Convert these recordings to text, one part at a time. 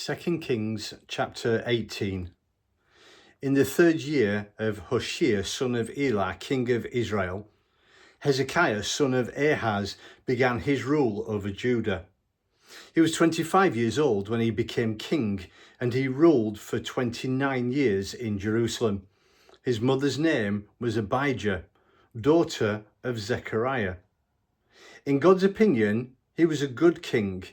2 Kings chapter 18. In the third year of Hoshea, son of Elah, king of Israel, Hezekiah, son of Ahaz, began his rule over Judah. He was 25 years old when he became king, and he ruled for 29 years in Jerusalem. His mother's name was Abijah, daughter of Zechariah. In God's opinion, he was a good king.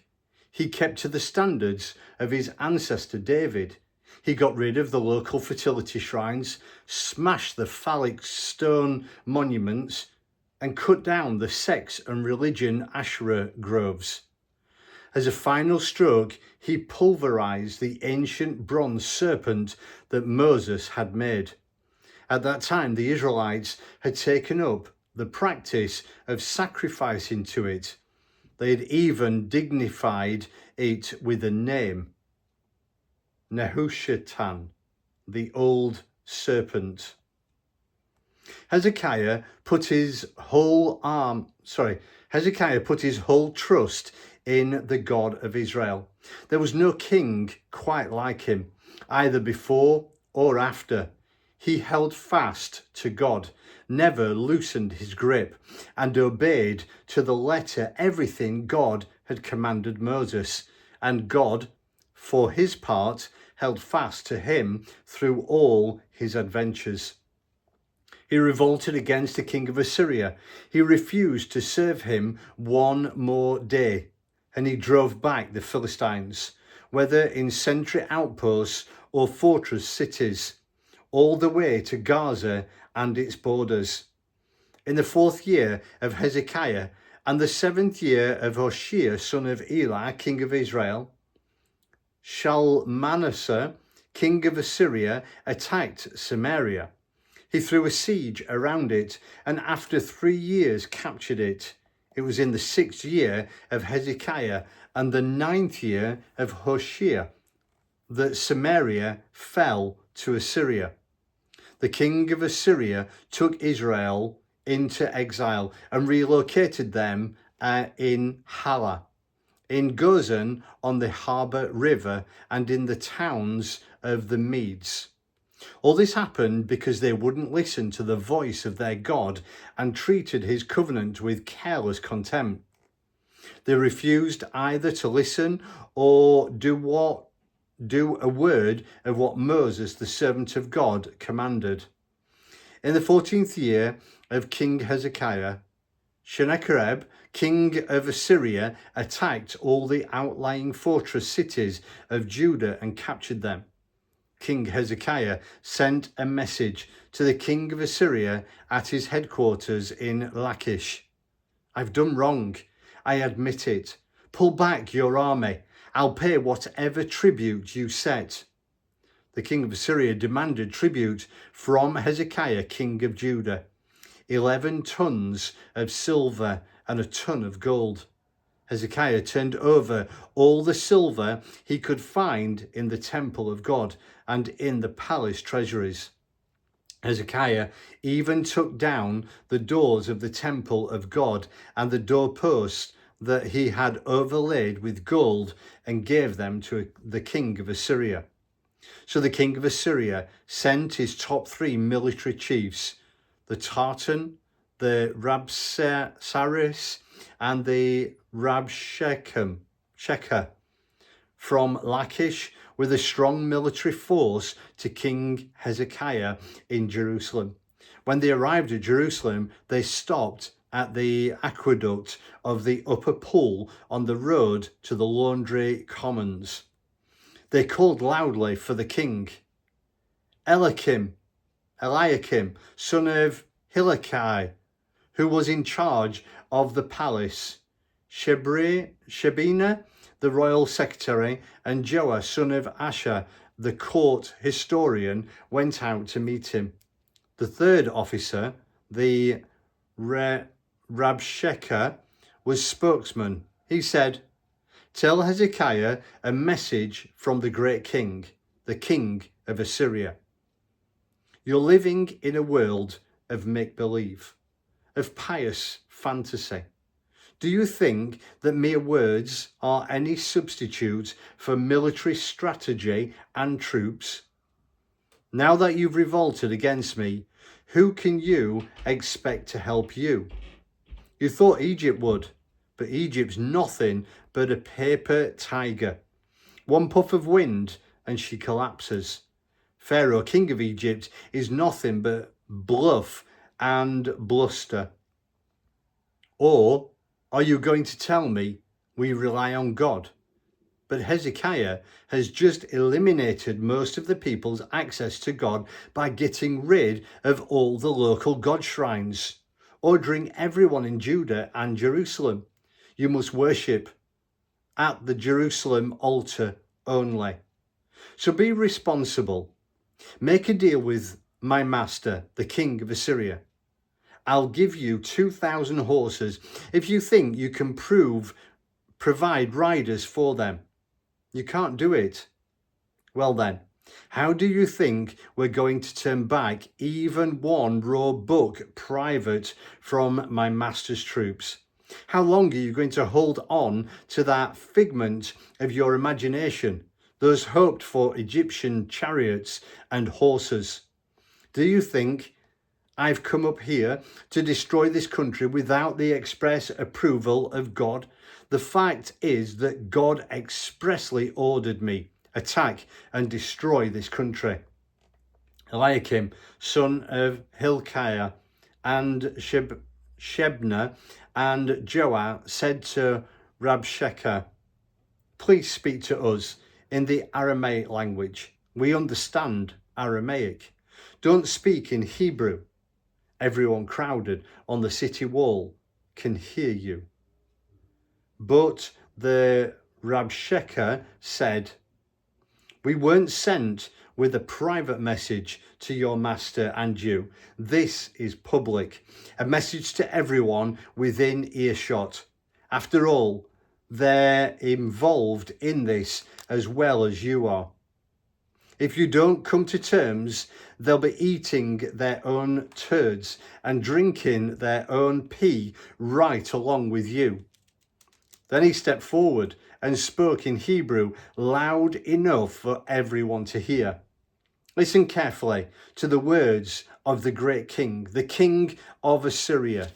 He kept to the standards of his ancestor David. He got rid of the local fertility shrines, smashed the phallic stone monuments, and cut down the sex and religion Asherah groves. As a final stroke, he pulverized the ancient bronze serpent that Moses had made. At that time, the Israelites had taken up the practice of sacrificing to it. They had even dignified it with a name, Nehushtan, the Old Serpent. Hezekiah put his whole trust in the God of Israel. There was no king quite like him, either before or after. He held fast to God, never loosened his grip, and obeyed to the letter everything God had commanded Moses. And God, for his part, held fast to him through all his adventures. He revolted against the king of Assyria. He refused to serve him one more day, and he drove back the Philistines, whether in sentry outposts or fortress cities, all the way to Gaza and its borders. In the 4th year of Hezekiah and the 7th year of Hoshea, son of Elah, king of Israel, Shalmaneser, king of Assyria, attacked Samaria. He threw a siege around it, and after 3 years captured it. It was in the 6th year of Hezekiah and the 9th year of Hoshea that Samaria fell to Assyria. The king of Assyria took Israel into exile and relocated them in Halah, in Gozan on the Habor River, and in the towns of the Medes. All this happened because they wouldn't listen to the voice of their God and treated his covenant with careless contempt. They refused either to listen or do a word of what Moses, the servant of God, commanded. In the 14th year of King Hezekiah, Sennacherib, king of Assyria, attacked all the outlying fortress cities of Judah and captured them. King Hezekiah sent a message to the king of Assyria at his headquarters in Lachish. "I've done wrong. I admit it. Pull back your army. I'll pay whatever tribute you set." The king of Assyria demanded tribute from Hezekiah, king of Judah, 11 tons of silver and a ton of gold. Hezekiah turned over all the silver he could find in the temple of God and in the palace treasuries. Hezekiah even took down the doors of the temple of God and the doorposts that he had overlaid with gold and gave them to the king of Assyria. So the king of Assyria sent his top 3 military chiefs, the Tartan, the Rabsaris, and the Rabshakeh, from Lachish with a strong military force to King Hezekiah in Jerusalem. When they arrived at Jerusalem, they stopped at the aqueduct of the upper pool on the road to the laundry commons. They called loudly for the king. Eliakim, son of Hilkiah, who was in charge of the palace, Shebina, the royal secretary, and Joah, son of Asherah, the court historian, went out to meet him. The 3rd officer, the Rabshakeh, was spokesman. He said, "Tell Hezekiah a message from the great king, the king of Assyria. You're living in a world of make-believe, of pious fantasy. Do you think that mere words are any substitute for military strategy and troops? Now that you've revolted against me, who can you expect to help you? You thought Egypt would, but Egypt's nothing but a paper tiger. One puff of wind and she collapses. Pharaoh, king of Egypt, is nothing but bluff and bluster. Or are you going to tell me we rely on God? But Hezekiah has just eliminated most of the people's access to God by getting rid of all the local God shrines, ordering everyone in Judah and Jerusalem, you must worship at the Jerusalem altar only. So be responsible. Make a deal with my master, the king of Assyria. I'll give you 2,000 horses if you think you can provide riders for them. You can't do it. Well then, how do you think we're going to turn back even one raw book private from my master's troops? How long are you going to hold on to that figment of your imagination, those hoped for Egyptian chariots and horses? Do you think I've come up here to destroy this country without the express approval of God? The fact is that God expressly ordered me, attack and destroy this country. Eliakim, son of Hilkiah, and Shebna and Joah said to Rabshakeh, please speak to us in the Aramaic language. We understand Aramaic. Don't speak in Hebrew. Everyone crowded on the city wall can hear you. But the Rabshakeh said, we weren't sent with a private message to your master and you. This is public, a message to everyone within earshot. After all, they're involved in this as well as you are. If you don't come to terms, they'll be eating their own turds and drinking their own pee right along with you. Then he stepped forward and spoke in Hebrew loud enough for everyone to hear. Listen carefully to the words of the great king, the king of Assyria.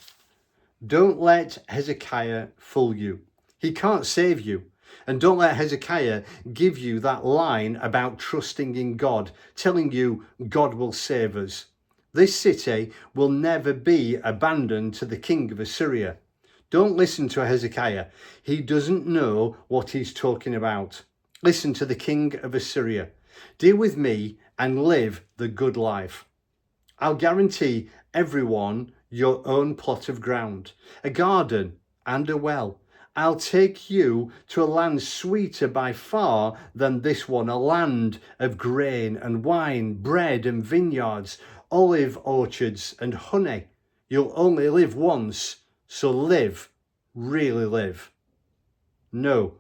Don't let Hezekiah fool you. He can't save you. And don't let Hezekiah give you that line about trusting in God, telling you God will save us. This city will never be abandoned to the king of Assyria. Don't listen to Hezekiah. He doesn't know what he's talking about. Listen to the king of Assyria. Deal with me and live the good life. I'll guarantee everyone your own plot of ground, a garden and a well. I'll take you to a land sweeter by far than this one, a land of grain and wine, bread and vineyards, olive orchards and honey. You'll only live once, so live, really live. No,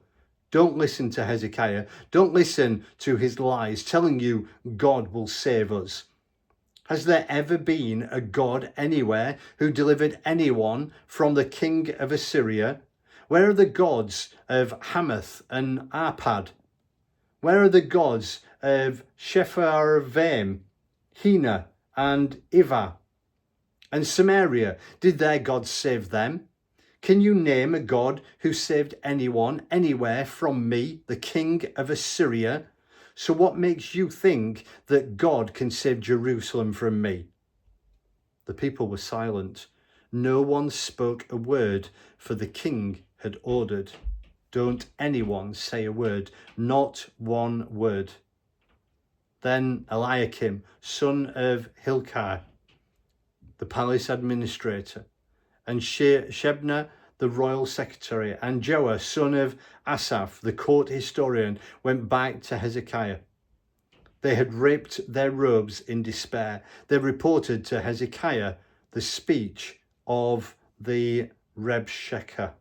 don't listen to Hezekiah. Don't listen to his lies telling you God will save us. Has there ever been a God anywhere who delivered anyone from the king of Assyria? Where are the gods of Hamath and Arpad? Where are the gods of Sepharvaim, Hena and Ivah? And Samaria, did their gods save them? Can you name a God who saved anyone, anywhere from me, the king of Assyria? So what makes you think that God can save Jerusalem from me? The people were silent. No one spoke a word, for the king had ordered. Don't anyone say a word, not one word. Then Eliakim, son of Hilkiah, the palace administrator, and Shebna, the royal secretary, and Joah, son of Asaph, the court historian, went back to Hezekiah. They had ripped their robes in despair. They reported to Hezekiah the speech of the Rabshakeh.